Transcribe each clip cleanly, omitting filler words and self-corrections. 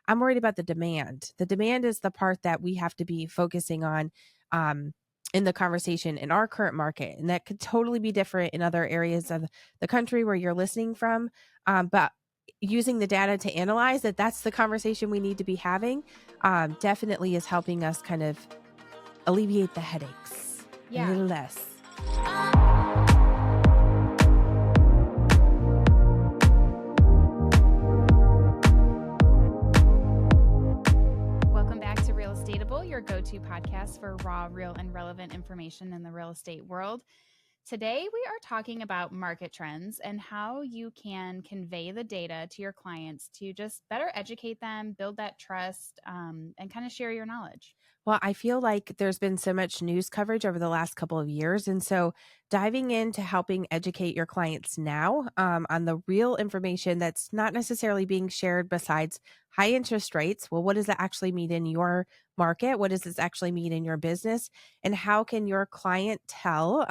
I'm worried about the demand. The demand is the part that we have to be focusing on um, in the conversation in our current market. And that could totally be different in other areas of the country where you're listening from. But using the data to analyze that, that's the conversation we need to be having, definitely is helping us kind of alleviate the headaches a Yeah. little less. Welcome back to Real Estateable, your go-to podcast for raw, real, and relevant information in the real estate world. Today, we are talking about market trends and how you can convey the data to your clients to just better educate them, build that trust, and kind of share your knowledge. Well, I feel like there's been so much news coverage over the last couple of years. And so diving into helping educate your clients now on the real information that's not necessarily being shared besides high interest rates. Well, what does that actually mean in your market? What does this actually mean in your business? And how can your clientele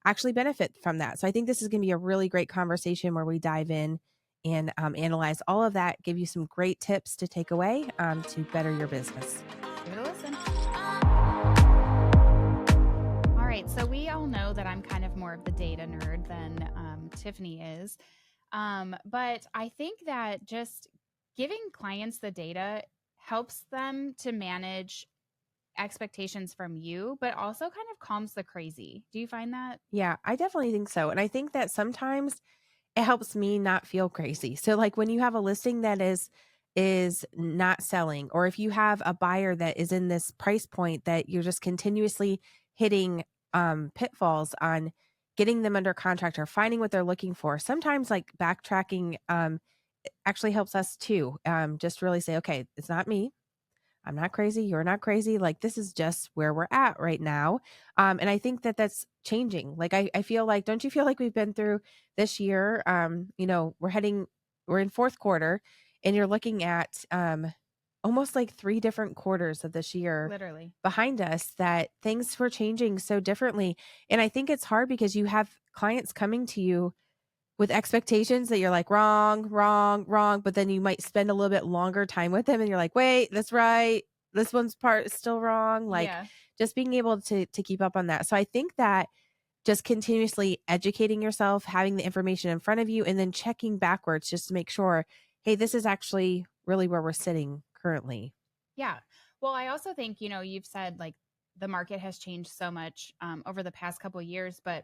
actually benefit from that? So I think this is going to be a really great conversation where we dive in and analyze all of that, give you some great tips to take away to better your business. Give it a listen. All right, so we all know that I'm kind of more of the data nerd than Tiffany is. But I think that just giving clients the data helps them to manage expectations from you, but also kind of calms the crazy. Do you find that? Yeah, I definitely think so. And I think that sometimes it helps me not feel crazy. So like when you have a listing that is not selling, or if you have a buyer that is in this price point that you're just continuously hitting pitfalls on getting them under contract or finding what they're looking for. Sometimes like backtracking actually helps us too. Just really say, okay, it's not me. I'm not crazy. You're not crazy. Like, this is just where we're at right now. And I think that that's changing. Like, I feel like, don't you feel like we've been through this year? We're in fourth quarter and you're looking at almost like three different quarters of this year Literally. behind us that things were changing so differently. And I think it's hard because you have clients coming to you with expectations that you're like, wrong, wrong, wrong, but then you might spend a little bit longer time with them and you're like, wait, that's right. This one's part is still wrong. Like Yeah. just being able to keep up on that. So I think that just continuously educating yourself, having the information in front of you, and then checking backwards just to make sure, hey, this is actually really where we're sitting currently. Yeah. Well, I also think, you've said like the market has changed so much over the past couple of years, but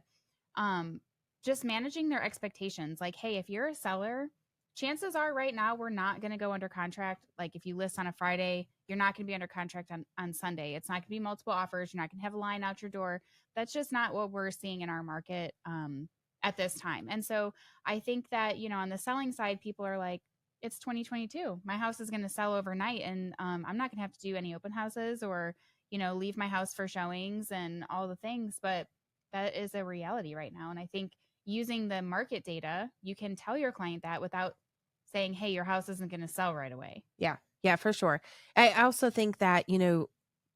um, just managing their expectations. Like, hey, if you're a seller, chances are right now we're not going to go under contract. Like, if you list on a Friday, you're not going to be under contract on Sunday. It's not going to be multiple offers. You're not going to have a line out your door. That's just not what we're seeing in our market at this time. And so I think that, on the selling side, people are like, it's 2022. My house is going to sell overnight, and I'm not going to have to do any open houses or, leave my house for showings and all the things. But that is a reality right now. And I think using the market data, you can tell your client that without saying, hey, your house isn't going to sell right away. Yeah. Yeah, for sure. I also think that,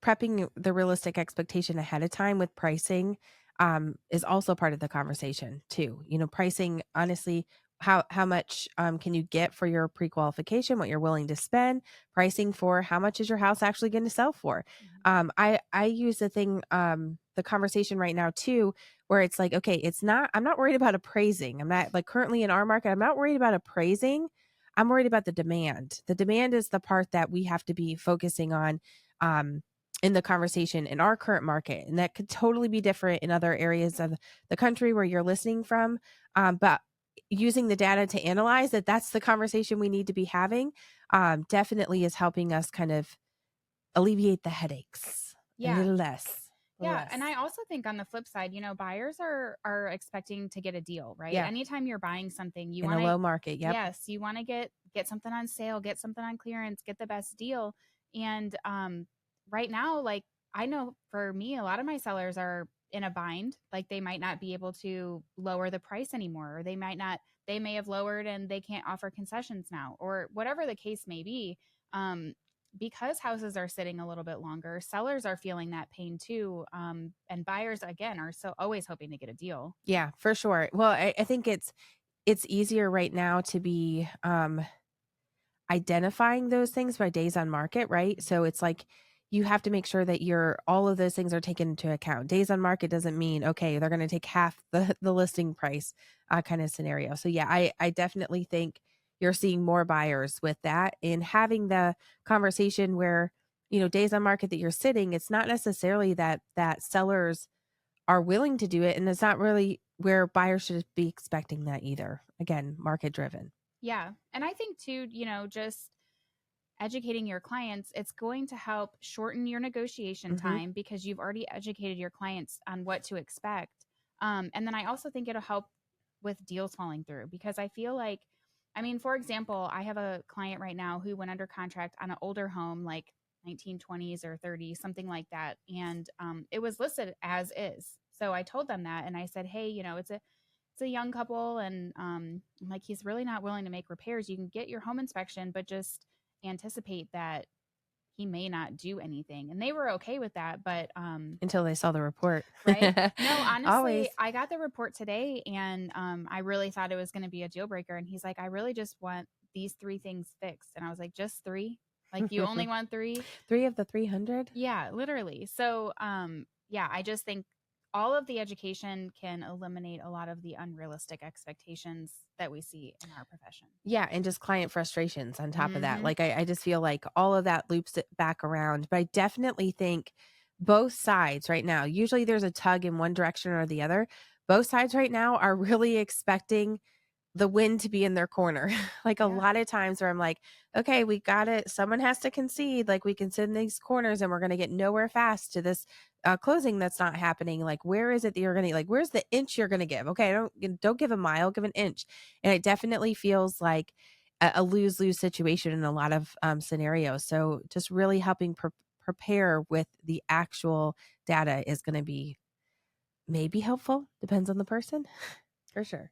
prepping the realistic expectation ahead of time with pricing is also part of the conversation too. Pricing, honestly, how much can you get for your pre-qualification, what you're willing to spend, pricing for how much is your house actually going to sell for. Mhm. I use the conversation right now too, where it's like, okay, I'm not worried about appraising. I'm not like currently in our market, I'm not worried about appraising. I'm worried about the demand. The demand is the part that we have to be focusing on in the conversation in our current market. And that could totally be different in other areas of the country where you're listening from. But using the data to analyze that, that's the conversation we need to be having, definitely is helping us kind of alleviate the headaches a Yeah. little less. A little Yeah, less. and I also think on the flip side, buyers are expecting to get a deal, right? Yeah. Anytime you're buying something, you In want a to low market. Yep. yes, you want to get something on sale, get something on clearance, get the best deal. And right now, like I know for me, a lot of my sellers are in a bind. Like they might not be able to lower the price anymore, or they may have lowered and they can't offer concessions now, or whatever the case may be. Um, because houses are sitting a little bit longer, sellers are feeling that pain too. And buyers again are so always hoping to get a deal. Yeah, for sure. Well, I think it's easier right now to be identifying those things by days on market, right? So it's like you have to make sure that you're all of those things are taken into account. Days on market doesn't mean, okay, they're going to take half the listing price kind of scenario. So yeah, I definitely think you're seeing more buyers with that and having the conversation where, days on market that you're sitting, it's not necessarily that sellers are willing to do it. And it's not really where buyers should be expecting that either. Again, market driven. Yeah. And I think too, just educating your clients, it's going to help shorten your negotiation Hmm. time because you've already educated your clients on what to expect. And then I also think it'll help with deals falling through because I feel like, I mean, for example, I have a client right now who went under contract on an older home, like 1920s or 30s, something like that. And it was listed as is. So I told them that and I said, hey, it's a young couple and I'm like he's really not willing to make repairs. You can get your home inspection, but just anticipate that he may not do anything. And they were okay with that, but Until they saw the report. right? No, honestly, Always. I got the report today and I really thought it was going to be a deal breaker and he's like I really just want these three things fixed. And I was like just three? Like you only want three? 3 of the 300? Yeah, literally. So, yeah, I just think all of the education can eliminate a lot of the unrealistic expectations that we see in our profession. Yeah, and just client frustrations on top of that. Mhm. Like, I just feel like all of that loops it back around, but I definitely think both sides right now, usually there's a tug in one direction or the other. Both sides right now are really expecting the wind to be in their corner. Like a Yeah. lot of times where I'm like, okay, we got it. Someone has to concede. Like we can sit in these corners and we're going to get nowhere fast to this closing that's not happening. Like, where is it that you're going to, like, where's the inch you're going to give? Okay. Don't give a mile, give an inch. And it definitely feels like a lose lose situation in a lot of scenarios. So just really helping prepare with the actual data is going to be maybe helpful. Depends on the person for sure.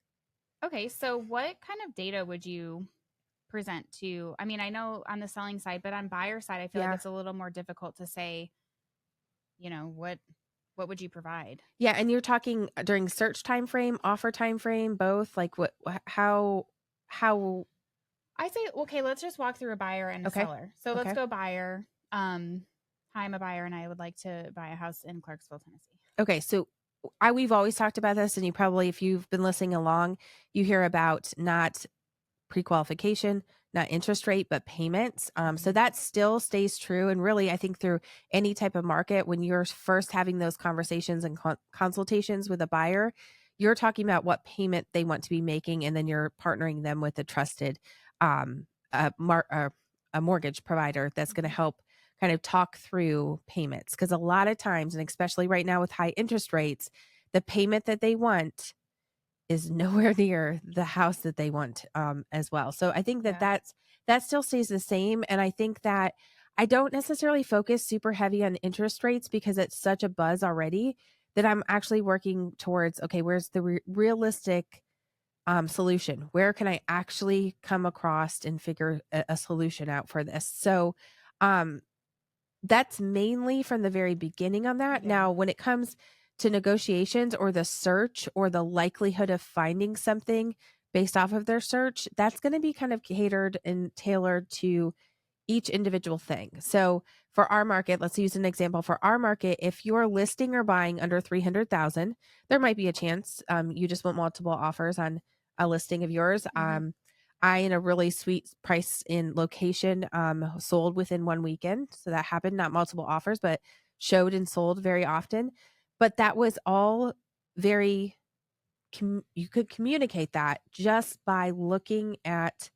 Okay, so what kind of data would you present to I mean, I know on the selling side, but on buyer side, I feel like Yeah. it's a little more difficult to say, what would you provide? Yeah, and you're talking during search time frame, offer time frame, both? Like what how I say, okay, let's just walk through a buyer and a okay. seller. So let's Okay. go buyer. Hi, I'm a buyer and I would like to buy a house in Clarksville, Tennessee. Okay, so we've always talked about this and you probably if you've been listening along, you hear about not pre-qualification, not interest rate, but payments. So Mhm. that still stays true. And really, I think through any type of market, when you're first having those conversations and consultations with a buyer, you're talking about what payment they want to be making, and then you're partnering them with a trusted um, a mortgage provider that's going to Mhm. help kind of talk through payments. Because a lot of times, and especially right now with high interest rates, the payment that they want is nowhere near the house that they want, as well. So I think that Yeah. that still stays the same, and I think that I don't necessarily focus super heavy on interest rates because it's such a buzz already that I'm actually working towards, okay, where's the realistic, solution? Where can I actually come across and figure a solution out for this? So, um, that's mainly from the very beginning on that. Yeah. Now, when it comes to negotiations or the search or the likelihood of finding something based off of their search, that's going to be kind of catered and tailored to each individual thing. So, for our market, let's use an example. For our market, if you're listing or buying under 300,000, there might be a chance you just want multiple offers on a listing of yours. Mhm. I, in a really sweet price in location, sold within 1 weekend. So that happened, not multiple offers, but showed and sold very often. But that was all very, you could communicate that just by looking at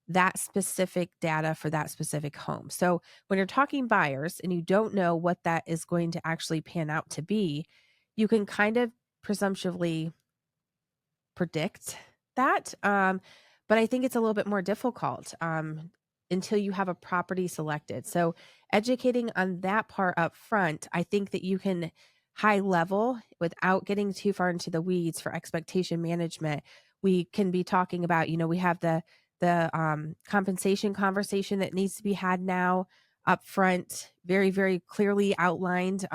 that specific data for that specific home. So when you're talking buyers and you don't know what that is going to actually pan out to be, you can kind of presumptively predict that. But I think it's a little bit more difficult until you have a property selected. So educating on that part up front, I think that you can high level without getting too far into the weeds for expectation management. We can be talking about, we have the compensation conversation that needs to be had now up front, very, very clearly outlined.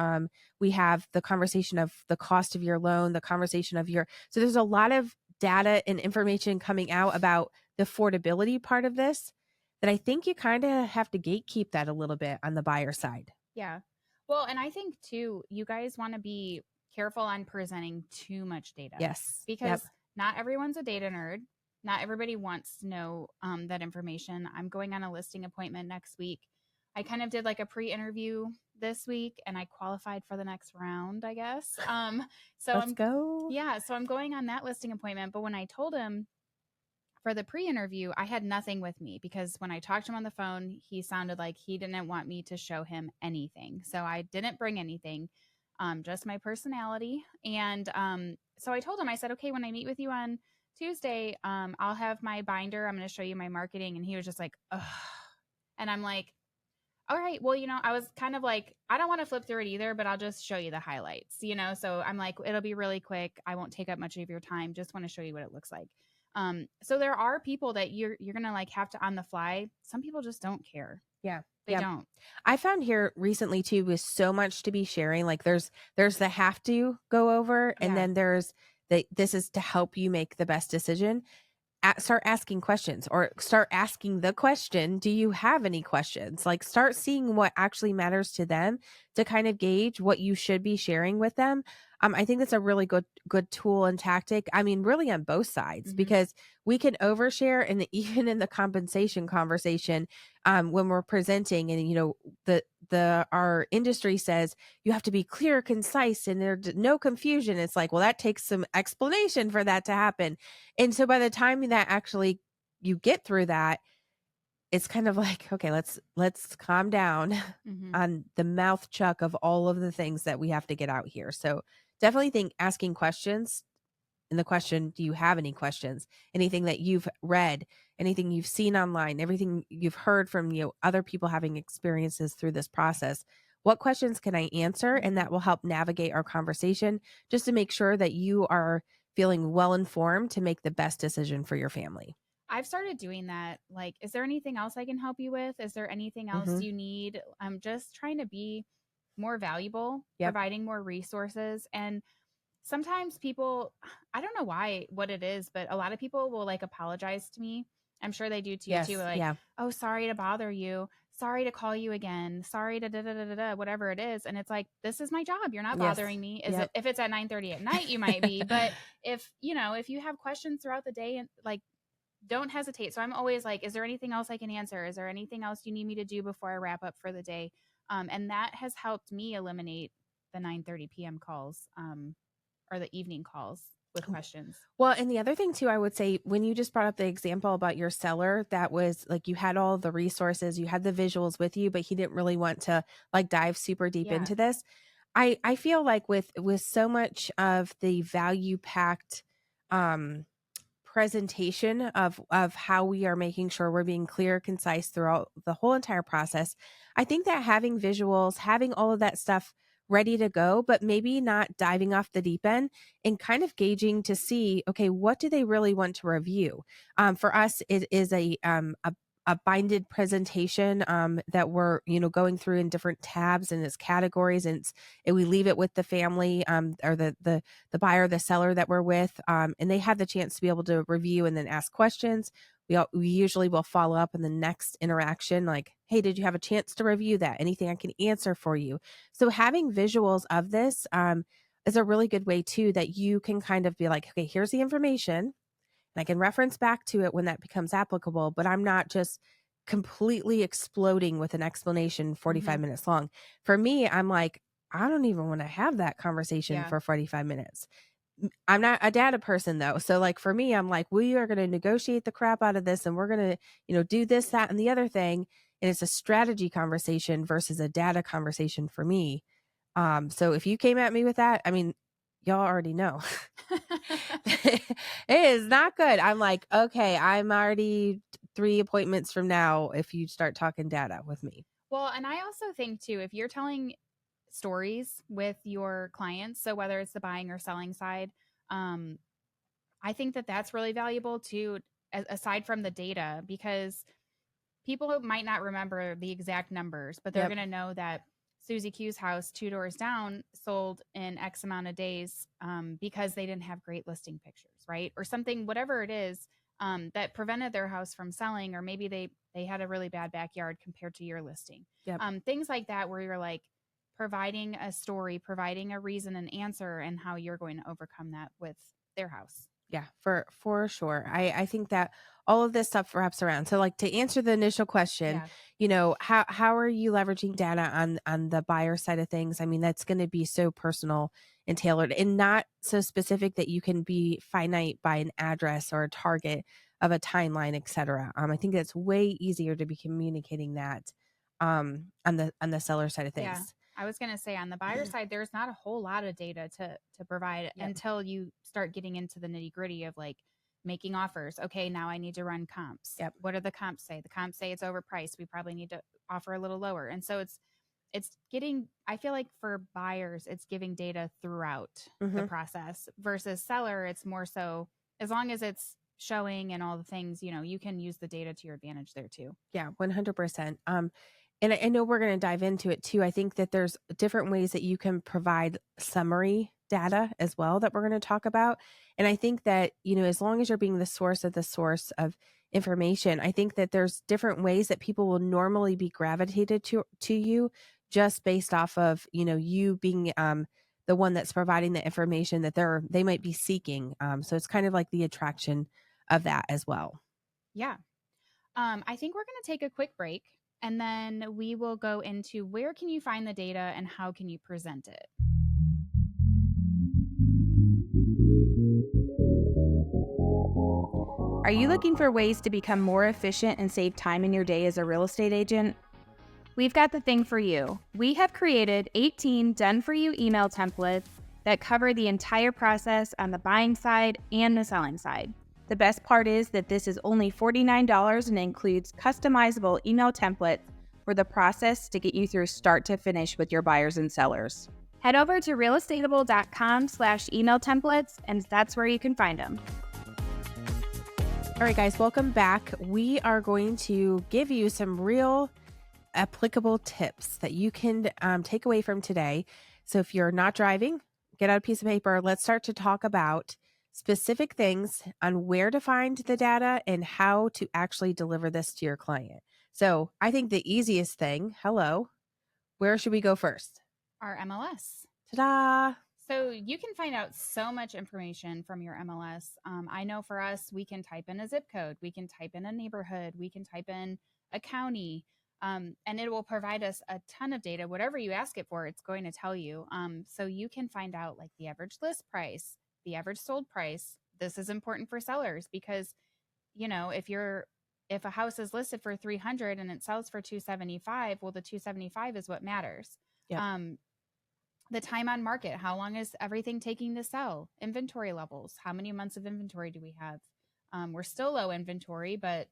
We have the conversation of the cost of your loan, the conversation of your so there's a lot of data and information coming out about the affordability part of this that I think you kinda have to gatekeep that a little bit on the buyer side. Yeah. Well, and I think too, you guys want to be careful on presenting too much data Yes. Yep. because not everyone's a data nerd. Not everybody wants to know that information. I'm going on a listing appointment next week. I kind of did like a pre-interview this week, and I qualified for the next round, I guess. So Let's go. yeah, so I'm going on that listing appointment. But when I told him for the pre-interview, I had nothing with me because when I talked to him on the phone, he sounded like he didn't want me to show him anything. So I didn't bring anything, just my personality. And so I told him, I said, okay, when I meet with you on Tuesday, I'll have my binder. I'm going to show you my marketing. And he was just like, ugh. And I'm like, all right, well, I was kind of like, I don't want to flip through it either, but I'll just show you the highlights. So I'm like, it'll be really quick. I won't take up much of your time. Just want to show you what it looks like. So there are people that you're gonna like have to on the fly. Some people just don't care. Yeah. They Yeah. don't. I found here recently too with so much to be sharing. Like there's the have to go over, and Yeah. then there's the this is to help you make the best decision. Start asking questions, or start asking the question, do you have any questions? Like start seeing what actually matters to them to kind of gauge what you should be sharing with them. I think that's a really good tool and tactic. I mean, really on both sides, Hmm. because we can overshare, and even in the compensation conversation, when we're presenting, and the our industry says you have to be clear, concise, and there's no confusion. It's like, well, that takes some explanation for that to happen. And so by the time that actually you get through that, it's kind of like, okay, let's calm down Hmm. on the mouth chuck of all of the things that we have to get out here. So definitely think asking questions, and the question, do you have any questions? Anything that you've read, anything you've seen online, everything you've heard from other people having experiences through this process. What questions can I answer? And Hmm. that will help navigate our conversation, just to make sure that you are feeling well informed to make the best decision for your family. I've started doing that. Like, is there anything else I can help you with? Is there anything else Hmm. you need? I'm just trying to be more valuable, Yep. providing more resources. And sometimes people, I don't know what it is, but a lot of people will like apologize to me. I'm sure they do to you too. Yes. Like, Yeah. oh, sorry to bother you. Sorry to call you again. Sorry to da da da da da, whatever it is. And it's like, this is my job. You're not Yes. bothering me. Is it Yep. if it's at 9:30 at night, you might be. But if you have questions throughout the day and like don't hesitate. So I'm always like, is there anything else I can answer? Is there anything else you need me to do before I wrap up for the day? And that has helped me eliminate the 9:30 p.m. calls. Or the evening calls with questions. Well, and the other thing too, I would say, when you just brought up the example about your seller, that was like you had all the resources, you had the visuals with you, but he didn't really want to like dive super deep Yeah. into this. I feel like with so much of the value packed um presentation of how we are making sure we're being clear, concise throughout the whole entire process. I think that having visuals, having all of that stuff ready to go, but maybe not diving off the deep end, and kind of gauging to see, okay, what do they really want to review? For us, it is a binded presentation that we're going through in different tabs and its categories, and we leave it with the family, or the buyer, the seller that we're with, and they have the chance to be able to review and then ask questions. We usually will follow up in the next interaction, like, hey, did you have a chance to review that? Anything I can answer for you? So having visuals of this is a really good way too, that you can kind of be like, okay, here's the information. And I can reference back to it when that becomes applicable, but I'm not just completely exploding with an explanation 45 Mhm. minutes long. For me, I'm like, I don't even want to have that conversation Yeah. for 45 minutes. I'm not a data person though. So like for me, I'm like, we are going to negotiate the crap out of this, and we're going to, do this, that, and the other thing. And it's a strategy conversation versus a data conversation for me. So if you came at me with that, I mean, y'all already know. It is not good. I'm like, okay, I'm already 3 appointments from now if you start talking data with me. Well, and I also think too, if you're telling stories with your clients, so whether it's the buying or selling side, um, I think that that's really valuable too, aside from the data, because people might not remember the exact numbers, but they're Yep. going to know that Susie Q's house 2 doors down sold in X amount of days because they didn't have great listing pictures, right? Or something, whatever it is. that prevented their house from selling, or maybe they had a really bad backyard compared to your listing. Yep. Things like that where you're like providing a story, providing a reason and answer, and how you're going to overcome that with their house. Yeah, for sure. I think that all of this stuff wraps around. So like to answer the initial question, Yeah. how are you leveraging data on the buyer side of things? I mean, that's going to be so personal and tailored and not so specific that you can be finite by an address or a target of a timeline, et cetera. I think it's way easier to be communicating that on the seller side of Yeah. things. I was going to say on the buyer side, there's not a whole lot of data to provide Yep. until you start getting into the nitty gritty of like making offers. Okay, now I need to run comps. Yep. What do the comps say? The comps say it's overpriced. We probably need to offer a little lower. And so it's getting, I feel like for buyers, it's giving data throughout the Mhm. process versus seller. It's more so as long as it's showing and all the things, you can use the data to your advantage there too. Yeah, 100%. And I know we're going to dive into it too. I think that there's different ways that you can provide summary data as well that we're going to talk about. And I think that, as long as you're being the source of information, I think that there's different ways that people will normally be gravitated to you just based off of, you being the one that's providing the information that they might be seeking. So it's kind of like the attraction of that as well. Yeah. I think we're going to take a quick break and then we will go into where can you find the data and how can you present it. Are you looking for ways to become more efficient and save time in your day as a real estate agent? We've got the thing for you. We have created 18 done for you email templates that cover the entire process on the buying side and the selling side. The best part is that this is only $49 and includes customizable email templates for the process to get you through start to finish with your buyers and sellers. Head over to realestateable.com/email templates, and that's where you can find them. All right, guys, welcome back. We are going to give you some real applicable tips that you can take away from today. So if you're not driving, get out a piece of paper. Let's start to talk about specific things on where to find the data and how to actually deliver this to your client. So I think the easiest thing, where should we go first? Our MLS. Ta-da! So you can find out so much information from your MLS. I know for us, we can type in a zip code, we can type in a neighborhood, we can type in a county, and it will provide us a ton of data. Whatever you ask it for, it's going to tell you. So you can find out like the average list price, the average sold price. This is important for sellers because, if a house is listed for 300 and it sells for 275, well, the 275 is what matters. Yep. The time on market, how long is everything taking to sell, inventory levels, how many months of inventory do we have? We're still low inventory, but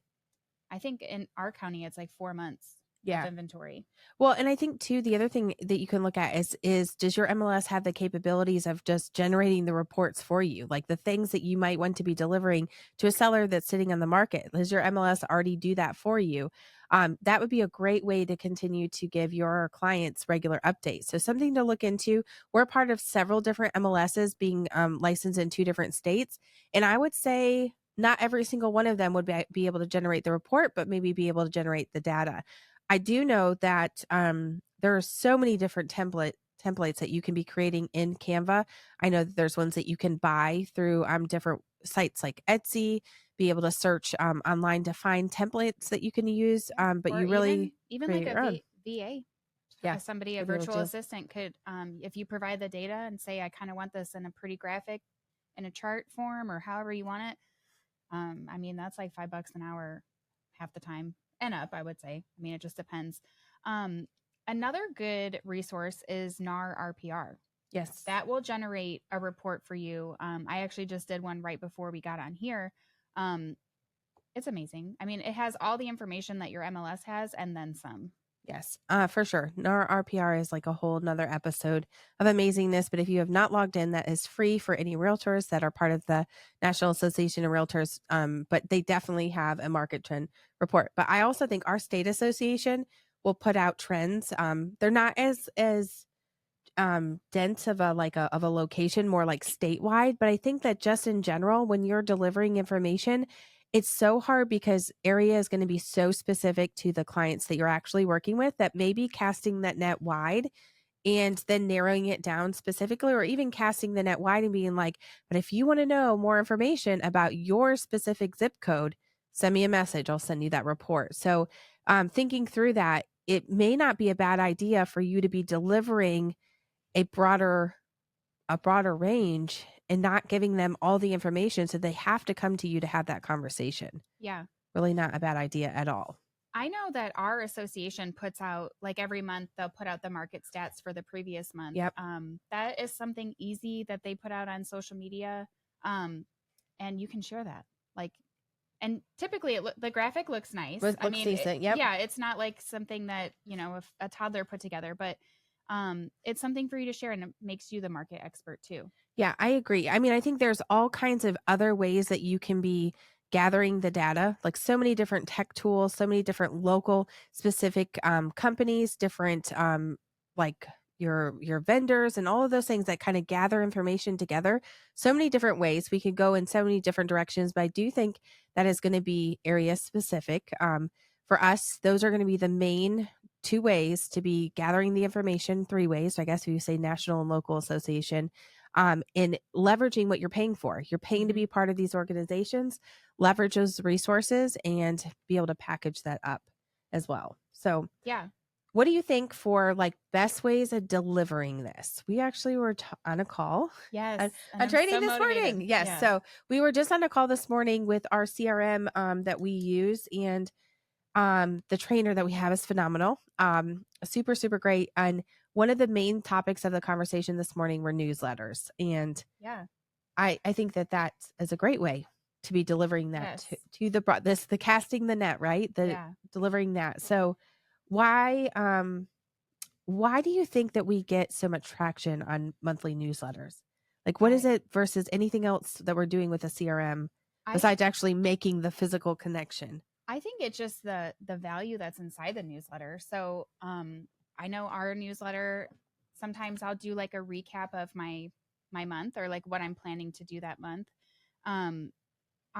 I think in our county it's like 4 months of inventory. Well, and I think too, the other thing that you can look at is does your MLS have the capabilities of just generating the reports for you? Like the things that you might want to be delivering to a seller that's sitting on the market. Does your MLS already do that for you? That would be a great way to continue to give your clients regular updates. So something to look into. We're part of several different MLSs being licensed in 2 different states. And I would say not every single one of them would be able to generate the report, but maybe be able to generate the data. I do know that there are so many different templates that you can be creating in Canva. I know that there's ones that you can buy through different sites like Etsy, be able to search online to find templates that you can use, but Or you really even create like your own. VA. Yeah, Somebody, a to be able virtual to. assistant could, if you provide the data and say, I kind of want this in a pretty graphic, in a chart form, or however you want it. I mean, that's like $5 an hour half the time and up, I would say. I mean, it just depends. Another good resource is NAR RPR. Yes. That will generate a report for you. I actually just did one right before we got on here. It's amazing. I mean, it has all the information that your MLS has and then some. Yes, for sure. NAR RPR is like a whole nother episode of amazingness. But if you have not logged in, that is free for any realtors that are part of the National Association of Realtors. But they definitely have a market trend report. But I also think our state association will put out trends. They're not as dense of a location, more like statewide. But I think that just in general, when you're delivering information, it's so hard because area is going to be so specific to the clients that you're actually working with that maybe casting that net wide and then narrowing it down specifically, or even casting the net wide and being like, but if you want to know more information about your specific zip code, send me a message. I'll send you that report. So, thinking through that, it may not be a bad idea for you to be delivering a broader range and not giving them all the information so they have to come to you to have that conversation. Yeah. Really not a bad idea at all. I know that our association puts out, like, every month they'll put out the market stats for the previous month. Yep. That is something easy that they put out on social media. And you can share that. Like, and typically the graphic looks nice. Looks decent. Yep. Yeah, it's not like something that, if a toddler put together, but it's something for you to share, and it makes you the market expert too. Yeah, I agree. I mean, I think there's all kinds of other ways that you can be gathering the data, like so many different tech tools, so many different local specific companies, different like your vendors and all of those things that kind of gather information together. So many different ways we could go in so many different directions, but I do think that is going to be area specific. For us, those are going to be the main two ways to be gathering the information, three ways. So I guess we say national and local association, in leveraging what you're paying for. You're paying to be part of these organizations, leverage those resources and be able to package that up as well. So Yeah. what do you think for like best ways of delivering this? We actually were on a call. Yes. On I'm training so this motivated. morning. Yes. Yeah. So we were just on a call this morning with our CRM that we use, and the trainer that we have is phenomenal. Super, super great. And one of the main topics of the conversation this morning were newsletters. And Yeah. I think that is a great way to be delivering that Yes. to the casting the net, right? Yeah. Delivering that. So why do you think that we get so much traction on monthly newsletters? Like, what is it versus anything else that we're doing with a CRM besides actually making the physical connection? I think it's just the value that's inside the newsletter. So I know our newsletter, sometimes I'll do like a recap of my month, or like what I'm planning to do that month.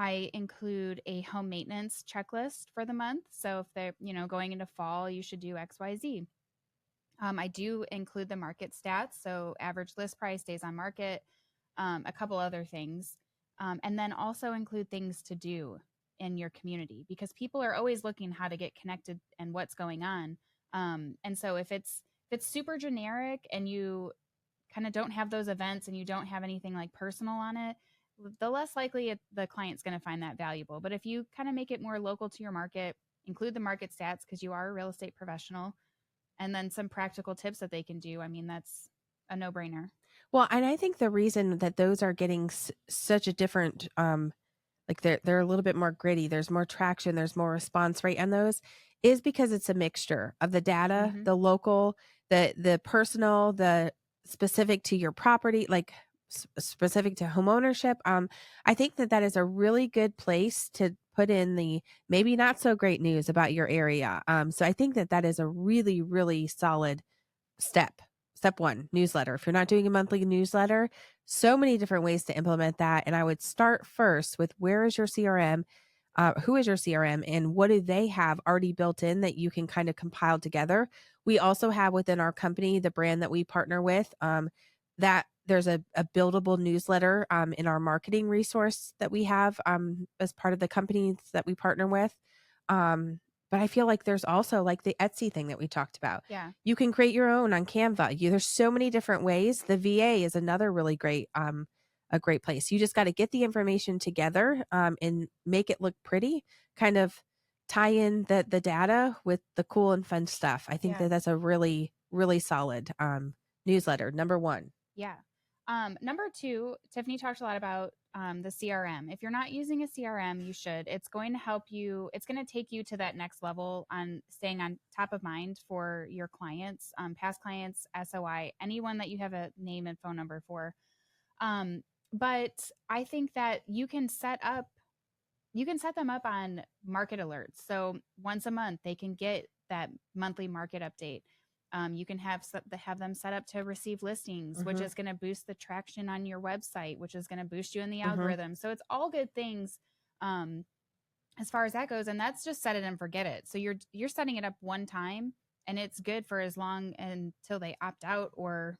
I include a home maintenance checklist for the month. So if they're, going into fall, you should do XYZ. I do include the market stats, so average list price, days on market, a couple other things, and then also include things to do in your community, because people are always looking how to get connected and what's going on. And so if it's super generic and you kind of don't have those events and you don't have anything like personal on it, the less likely the client's going to find that valuable. But if you kind of make it more local to your market, include the market stats because you are a real estate professional, and then some practical tips that they can do, I mean, that's a no-brainer. Well, and I think the reason that those are getting such a different, like they're a little bit more gritty, there's more traction, there's more response rate on those, is because it's a mixture of the data, the local, the personal, the specific to your property, like specific to home ownership. I think that is a really good place to put in the maybe not so great news about your area. So I think that is a really, really solid step. Step one, newsletter. If you're not doing a monthly newsletter, so many different ways to implement that. And I would start first with where is your CRM? Who is your CRM, and what do they have already built in that you can kind of compile together? We also have within our company, the brand that we partner with, that there's a buildable newsletter in our marketing resource that we have as part of the companies that we partner with. But I feel like there's also like the Etsy thing that we talked about. Yeah. You can create your own on Canva. There's so many different ways. The VA is another really great, a great place. You just got to get the information together and make it look pretty, kind of tie in the data with the cool and fun stuff. I think that's a really, really solid newsletter. Number one. Yeah. Number two, Tiffany talked a lot about the CRM. If you're not using a CRM, you should. It's going to help you. It's going to take you to that next level on staying on top of mind for your clients, past clients, SOI, anyone that you have a name and phone number for. But I think that you can set them up on market alerts. So once a month, they can get that monthly market update. You can have them set up to receive listings, which is going to boost the traction on your website, which is going to boost you in the algorithm. So it's all good things as far as that goes, and that's just set it and forget it. So you're setting it up one time, and it's good for as long until they opt out or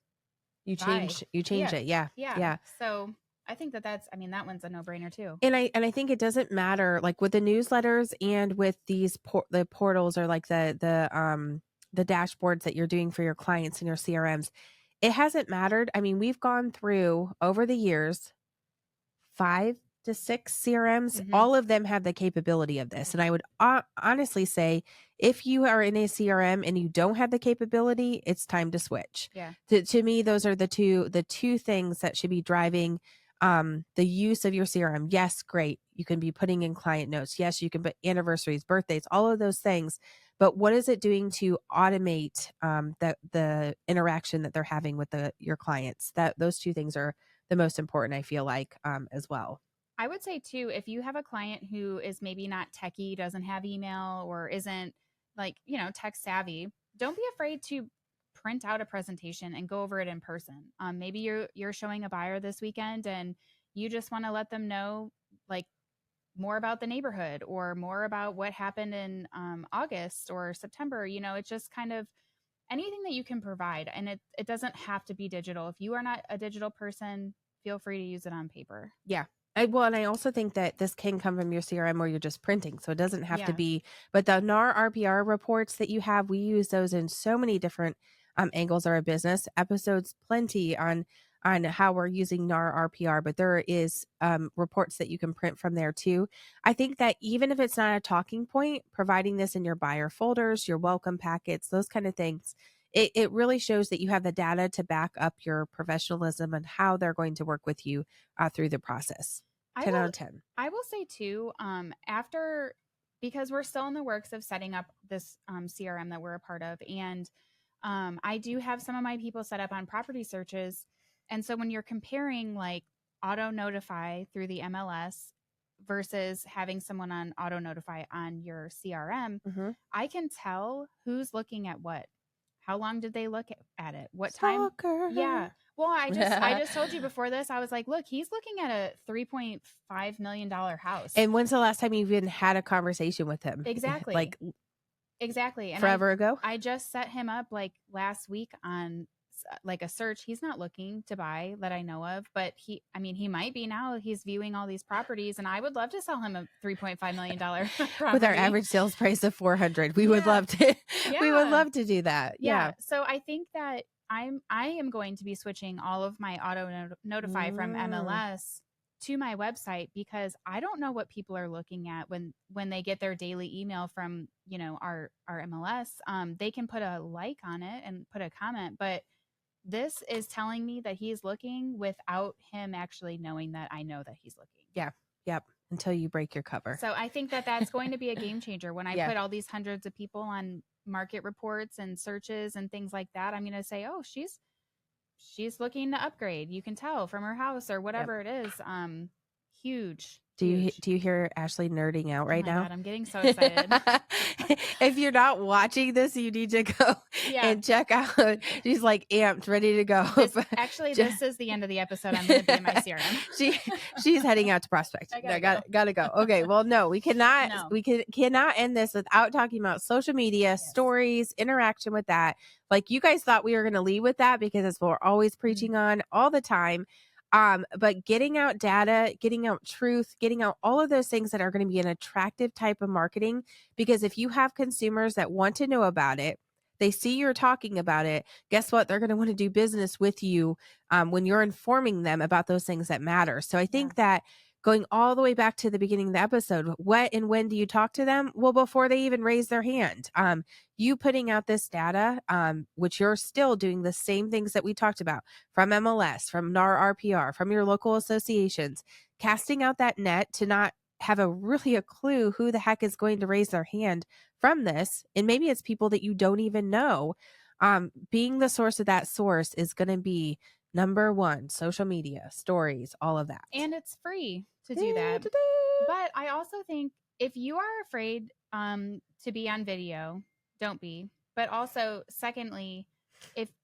buy. You change Yeah. it. Yeah. Yeah. Yeah. So I think I mean, that one's a no-brainer too. And I think it doesn't matter, like with the newsletters and with these the portals, or like the dashboards that you're doing for your clients and your CRMs. It hasn't mattered. I mean, we've gone through over the years 5 to 6 CRMs. Mm-hmm. All of them have the capability of this. And I would honestly say, if you are in a CRM and you don't have the capability, it's time to switch. Yeah. To me, those are the two things that should be driving the use of your CRM. Yes, great. You can be putting in client notes. Yes, you can put anniversaries, birthdays, all of those things. But what is it doing to automate the interaction that they're having with your clients? That those two things are the most important, I feel like, as well. I would say too, if you have a client who is maybe not techie, doesn't have email, or isn't like, tech savvy, don't be afraid to print out a presentation and go over it in person. Maybe you're showing a buyer this weekend and you just want to let them know like more about the neighborhood or more about what happened in August or September. It's just kind of anything that you can provide. And it doesn't have to be digital. If you are not a digital person, feel free to use it on paper. Yeah. And I also think that this can come from your CRM where you're just printing. So it doesn't have to be, but the NAR RPR reports that you have, we use those in so many different angles of our business. Episodes plenty on how we're using NAR RPR, but there is reports that you can print from there too. I think that even if it's not a talking point, providing this in your buyer folders, your welcome packets, those kind of things, it really shows that you have the data to back up your professionalism and how they're going to work with you through the process. 10 out of 10. I will say too, because we're still in the works of setting up this CRM that we're a part of. And I do have some of my people set up on property searches. And so when you're comparing like auto notify through the MLS versus having someone on auto notify on your CRM, I can tell who's looking at what. How long did they look at it? What time? Yeah. Well, I just told you before this, I was like, look, he's looking at a $3.5 million house. And when's the last time you've even had a conversation with him? Exactly. Exactly. And forever ago? I just set him up like last week on like a search. He's not looking to buy that I know of, but he might be now. He's viewing all these properties, and I would love to sell him a $3.5 million property. With our average sales price of 400. We would love to. We would love to do that. Yeah. So I think that I am going to be switching all of my auto notify from MLS to my website, because I don't know what people are looking at when they get their daily email from, our MLS. They can put a like on it and put a comment, but this is telling me that he's looking without him actually knowing that I know that he's looking. Yeah. Yep. Until you break your cover. So I think that that's going to be a game changer when I put all these hundreds of people on market reports and searches and things like that. I'm going to say, oh, she's looking to upgrade. You can tell from her house or whatever it is. Huge. Do you hear Ashlee nerding out right now? God, I'm getting so excited. If you're not watching this, you need to go and check out. She's like amped, ready to go. This is the end of the episode. I'm going to be in my CRM. She's heading out to prospect. Gotta go. Okay. Well, no, we cannot. No. We cannot end this without talking about social media, stories, interaction with that. Like, you guys thought we were going to leave with that because that's what we're always preaching on all the time. But getting out data, getting out truth, getting out all of those things that are going to be an attractive type of marketing, because if you have consumers that want to know about it, they see you're talking about it, guess what? They're going to want to do business with you when you're informing them about those things that matter. So I think that going all the way back to the beginning of the episode, what and when do you talk to them? Well, before they even raise their hand. You putting out this data, which you're still doing the same things that we talked about from MLS, from NAR RPR, from your local associations, casting out that net to not have a clue who the heck is going to raise their hand from this. And maybe it's people that you don't even know. Being the source of that source is going to be number one. Social media, stories, all of that. And it's free to do that. But I also think if you are afraid to be on video, don't be. But also, secondly,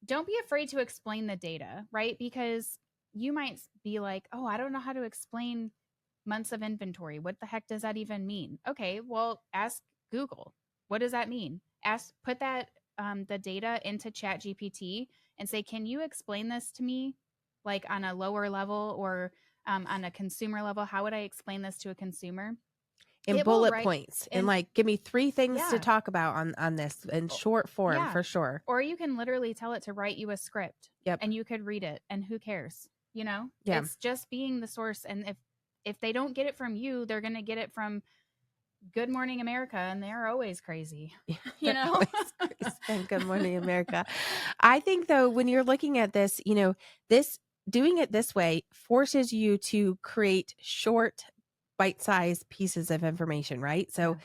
don't be afraid to explain the data, right? Because you might be like, oh, I don't know how to explain months of inventory. What the heck does that even mean? Okay, well, ask Google. What does that mean? Put that the data into Chat GPT and say, can you explain this to me, like on a lower level or on a consumer level? How would I explain this to a consumer? In It will bullet write points and and like give me 3 things to yeah, talk about on this in o- short form yeah. for sure. Or you can literally tell it to write you a script Yep. and you could read it and who cares? You know, Yeah. it's just being the source. And if they don't get it from you, they're going to get it from Good Morning America, and they're always crazy, you They're know? always crazy on Good Morning America. I think though, when you're looking at this, this doing it this way forces you to create short, bite-sized pieces of information, right? So Yeah.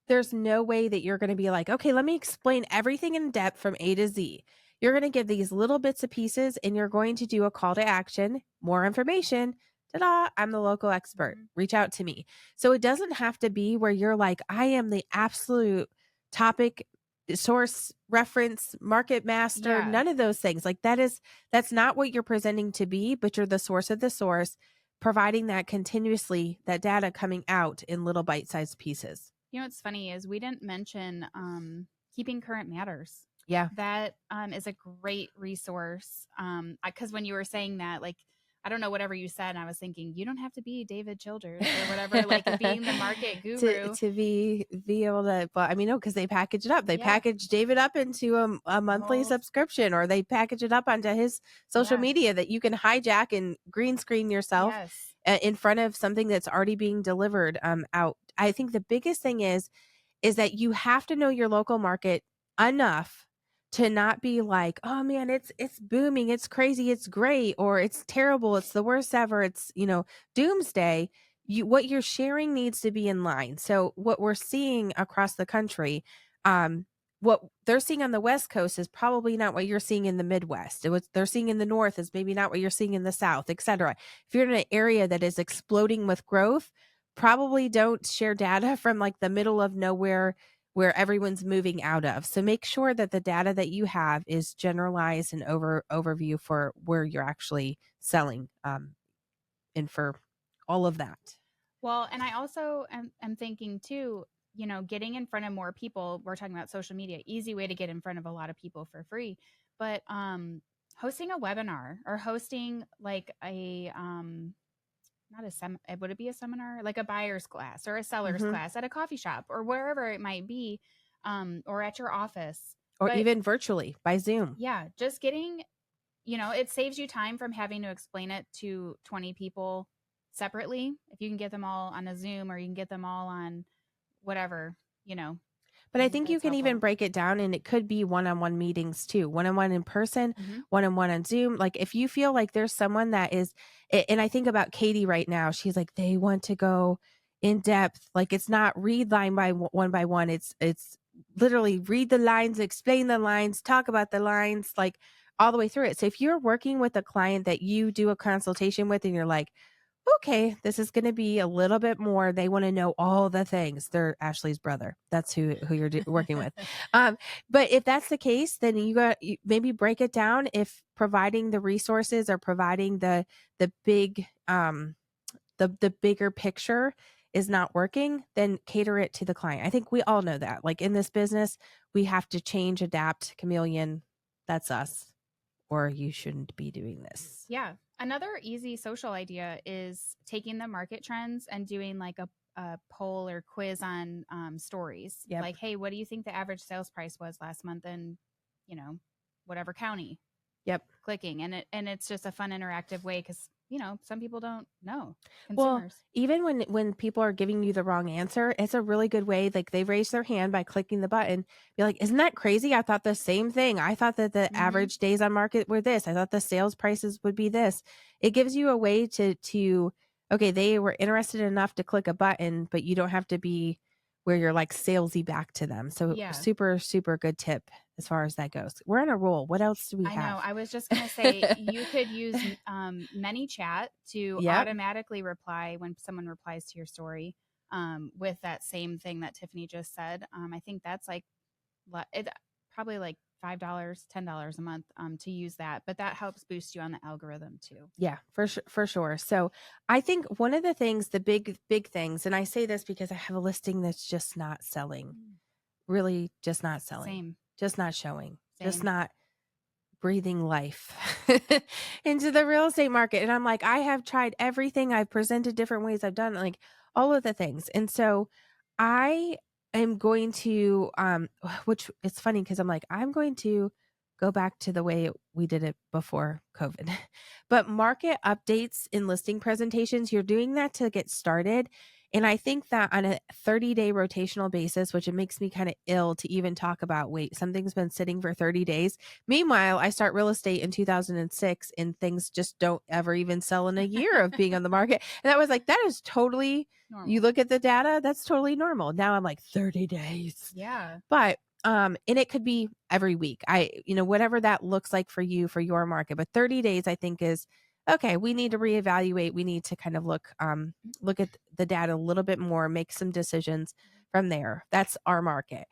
there's no way that you're going to be like, okay, let me explain everything in depth from A to Z. You're going to give these little bits of pieces and you're going to do a call to action, more information. Ta-da, I'm the local expert. Mhm. Reach out to me. So it doesn't have to be where you're like, I am the absolute topic source reference market master, Yeah. none of those things. Like that's not what you're presenting to be, but you're the source of the source, providing that continuously, that data coming out in little bite-sized pieces. You know what's funny is we didn't mention Keeping Current Matters. Yeah. That is a great resource. Because when you were saying that, like, I don't know, whatever you said, and I was thinking, you don't have to be David Childers or whatever, like being the market guru. to be able to, well, I mean, no, because they package it up. They Yeah. package David up into a monthly Most, subscription, or they package it up onto his social yes. media that you can hijack and green screen yourself Yes. in front of something that's already being delivered out. I think the biggest thing is that you have to know your local market enough to not be like, oh man, it's booming, it's crazy, it's great, or it's terrible, it's the worst ever, it's doomsday. What you're sharing needs to be in line. So what we're seeing across the country, what they're seeing on the West Coast is probably not what you're seeing in the Midwest. What they're seeing in the North is maybe not what you're seeing in the South, etc. If you're in an area that is exploding with growth, probably don't share data from like the middle of nowhere where everyone's moving out of. So make sure that the data that you have is generalized and overview for where you're actually selling, and for all of that. Well, and I also am thinking too, getting in front of more people. We're talking about social media, easy way to get in front of a lot of people for free. But hosting a webinar or hosting like a not a would it be a seminar? Like a buyer's class or a seller's Hmm. class at a coffee shop or wherever it might be, or at your office. Or But even virtually by Zoom. yeah, just getting, it saves you time from having to explain it to 20 people separately. If you can get them all on a Zoom or you can get them all on whatever, But I I think think you that's can even helpful. break it down, and it could be one-on-one meetings too. One-on-one in person, Hmm. one-on-one on Zoom. Like if you feel like there's someone that is, and I think about Katie right now, she's like, they want to go in depth. Like it's not read line one by one. It's literally read the lines, explain the lines, talk about the lines, like all the way through it. So if you're working with a client that you do a consultation with and you're like, okay, this is going to be a little bit more. They want to know all the things. They're Ashlee's brother. That's who you're working with. Um, but if that's the case, then you maybe break it down. If providing the resources or providing the big the bigger picture is not working, then cater it to the client. I think we all know that. Like in this business, we have to change, adapt, chameleon. That's us. Or you shouldn't be doing this. Yeah. Another easy social idea is taking the market trends and doing like a poll or quiz on stories. Yep. Like, hey, what do you think the average sales price was last month in, you know, whatever county? Yep. Clicking and it's just a fun interactive way because some people don't know, Well, consumers. even when people are giving you the wrong answer, it's a really good way. Like they raise their hand by clicking the button. Be like, isn't that crazy? I thought the same thing. I thought that the Hmm. average days on market were this. I thought the sales prices would be this. It gives you a way to okay, they were interested enough to click a button, but you don't have to be where you're like salesy back to them. So Yeah. super, super good tip as far as that goes. We're on a roll. What else do we I know. have? I was just gonna say you could use ManyChat to Yep. automatically reply when someone replies to your story with that same thing that Tiffany just said. I think that's like it probably like $5, $10 a month to use that. But that helps boost you on the algorithm too. Yeah, for sure. So I think one of the things, the big things, and I say this because I have a listing that's just not selling, really just not selling, Same. just not showing, just Same. not breathing life into the real estate market. And I'm like, I have tried everything. I've presented different ways. I've done like all of the things. And so I am going to, which it's funny because I'm like, I'm going to go back to the way we did it before COVID. But market updates in listing presentations, you're doing that to get started. And I think that on a 30-day rotational basis, which it makes me kind of ill to even talk about, wait, something's been sitting for 30 days. Meanwhile, I start real estate in 2006 and things just don't ever even sell in a year of being on the market. And I was like, that is totally Normal. You look at the data, that's totally normal. Now I'm like 30 days. Yeah. But and it could be every week. Whatever that looks like for you, for your market. But 30 days I think is okay. We need to reevaluate. We need to kind of look at the data a little bit more, make some decisions from there. That's our market.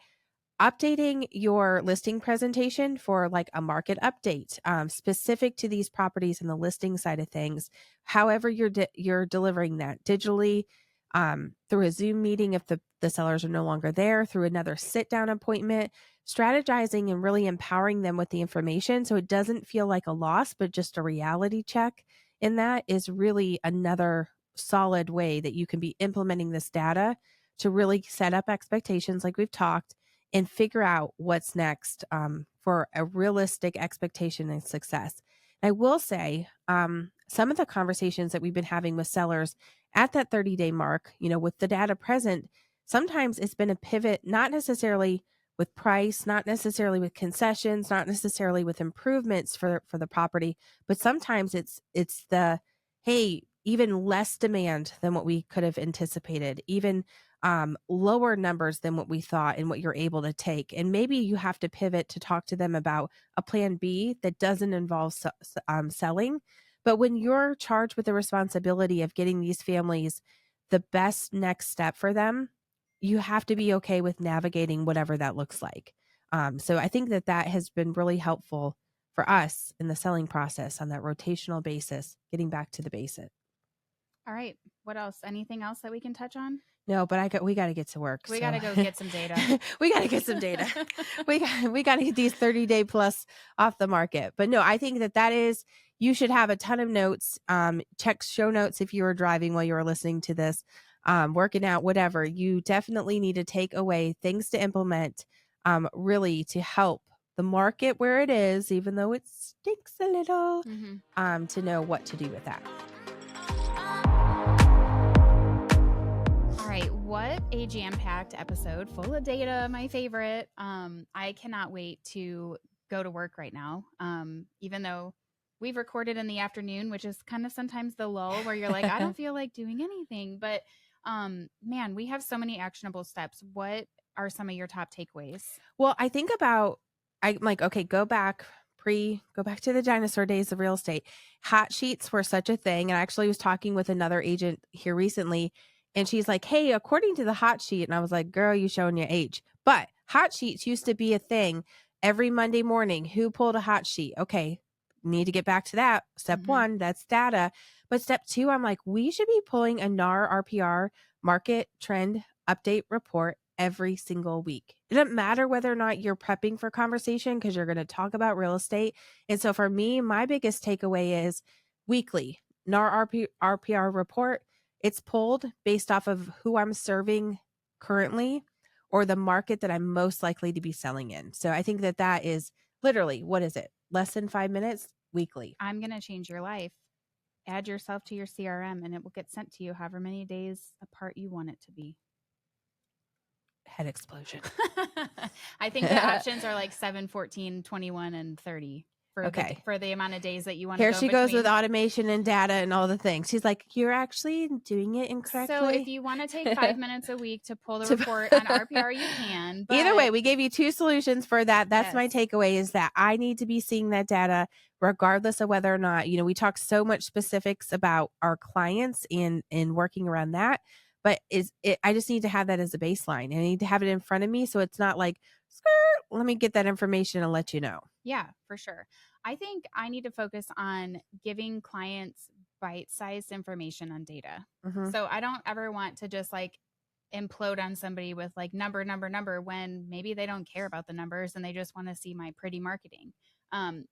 Updating your listing presentation for like a market update specific to these properties and the listing side of things. However, you're delivering that digitally, through a Zoom meeting if the sellers are no longer there, through another sit down appointment, strategizing and really empowering them with the information so it doesn't feel like a loss, but just a reality check. And that is really another solid way that you can be implementing this data to really set up expectations like we've talked and figure out what's next for a realistic expectation and success. And I will say some of the conversations that we've been having with sellers at that 30-day mark, with the data present, sometimes it's been a pivot, not necessarily with price, not necessarily with concessions, not necessarily with improvements for the property, but sometimes it's the, hey, even less demand than what we could have anticipated, even lower numbers than what we thought and what you're able to take. And maybe you have to pivot to talk to them about a plan B that doesn't involve selling. But when you're charged with the responsibility of getting these families the best next step for them, you have to be okay with navigating whatever that looks like. So I think that has been really helpful for us in the selling process on that rotational basis, getting back to the basics. All right. What else? Anything else that we can touch on? No, but we got to get to work. We got to go get some data. We got to get some data. we got to get these 30-day plus off the market. But no, I think that is, you should have a ton of notes. Check show notes if you were driving while you were listening to this, working out, whatever. You definitely need to take away things to implement, really to help the market where it is, even though it stinks a little, to know what to do with that. What a jam-packed episode full of data, my favorite. I cannot wait to go to work right now. Even though we've recorded in the afternoon, which is kind of sometimes the lull where you're like, I don't feel like doing anything. But man, we have so many actionable steps. What are some of your top takeaways? Well, I'm like, okay, go back to the dinosaur days of real estate. Hot sheets were such a thing. And I actually was talking with another agent here recently, and she's like, hey, according to the hot sheet. And I was like, girl, you showing your age. But hot sheets used to be a thing every Monday morning. Who pulled a hot sheet? Okay, need to get back to that. Step one, that's data. But step two, I'm like, we should be pulling a NAR RPR market trend update report every single week. It doesn't matter whether or not you're prepping for conversation because you're going to talk about real estate. And so for me, my biggest takeaway is weekly NAR RPR report. It's pulled based off of who I'm serving currently or the market that I'm most likely to be selling in. So I think that is literally, what is it? Less than 5 minutes weekly. I'm going to change your life. Add yourself to your CRM and it will get sent to you however many days apart you want it to be. Head explosion. I think the options are like 7, 14, 21, and 30. For the amount of days that you want to go. Here she goes with automation and data and all the things. She's like, you're actually doing it incorrectly. So if you want to take 5 minutes a week to pull the report on RPR, you can. But either way, we gave you 2 solutions for that. That's my takeaway, is that I need to be seeing that data regardless of whether or not, we talk so much specifics about our clients and working around that. But I just need to have that as a baseline. I need to have it in front of me. So it's not like let me get that information and let you know. Yeah, for sure. I think I need to focus on giving clients bite-sized information on data. Mhm. So I don't ever want to just like implode on somebody with like number when maybe they don't care about the numbers and they just want to see my pretty marketing.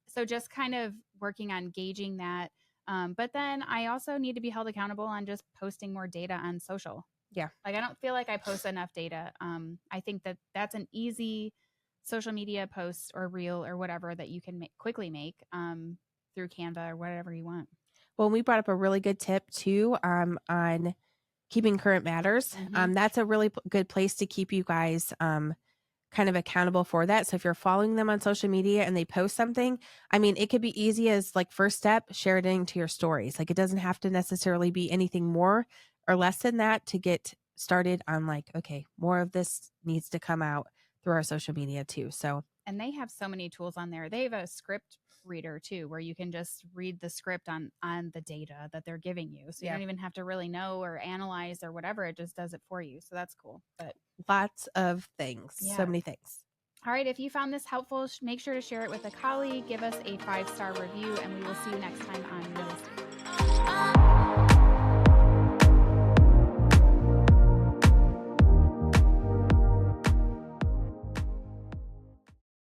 So just kind of working on gauging that. But then I also need to be held accountable on just posting more data on social. Yeah. Like I don't feel like I post enough data. I think that that's an easy social media post or reel or whatever that you can quickly make through Canva or whatever you want. Well, we brought up a really good tip too, on keeping current matters. Mm-hmm. That's a really good place to keep you guys kind of accountable for that. So if you're following them on social media and they post something, I mean, it could be easy as like first step, share it into your stories. Like it doesn't have to necessarily be anything more or less than that to get started on like, okay, more of this needs to come out through our social media too. So And they have so many tools on there. They have a script reader too, where you can just read the script on the data that they're giving you. So you don't even have to really know or analyze or whatever. It just does it for you. So that's cool. But lots of things, so yeah. many things. All right. If you found this helpful, make sure to share it with a colleague. Give us a 5-star review, and we will see you next time on Real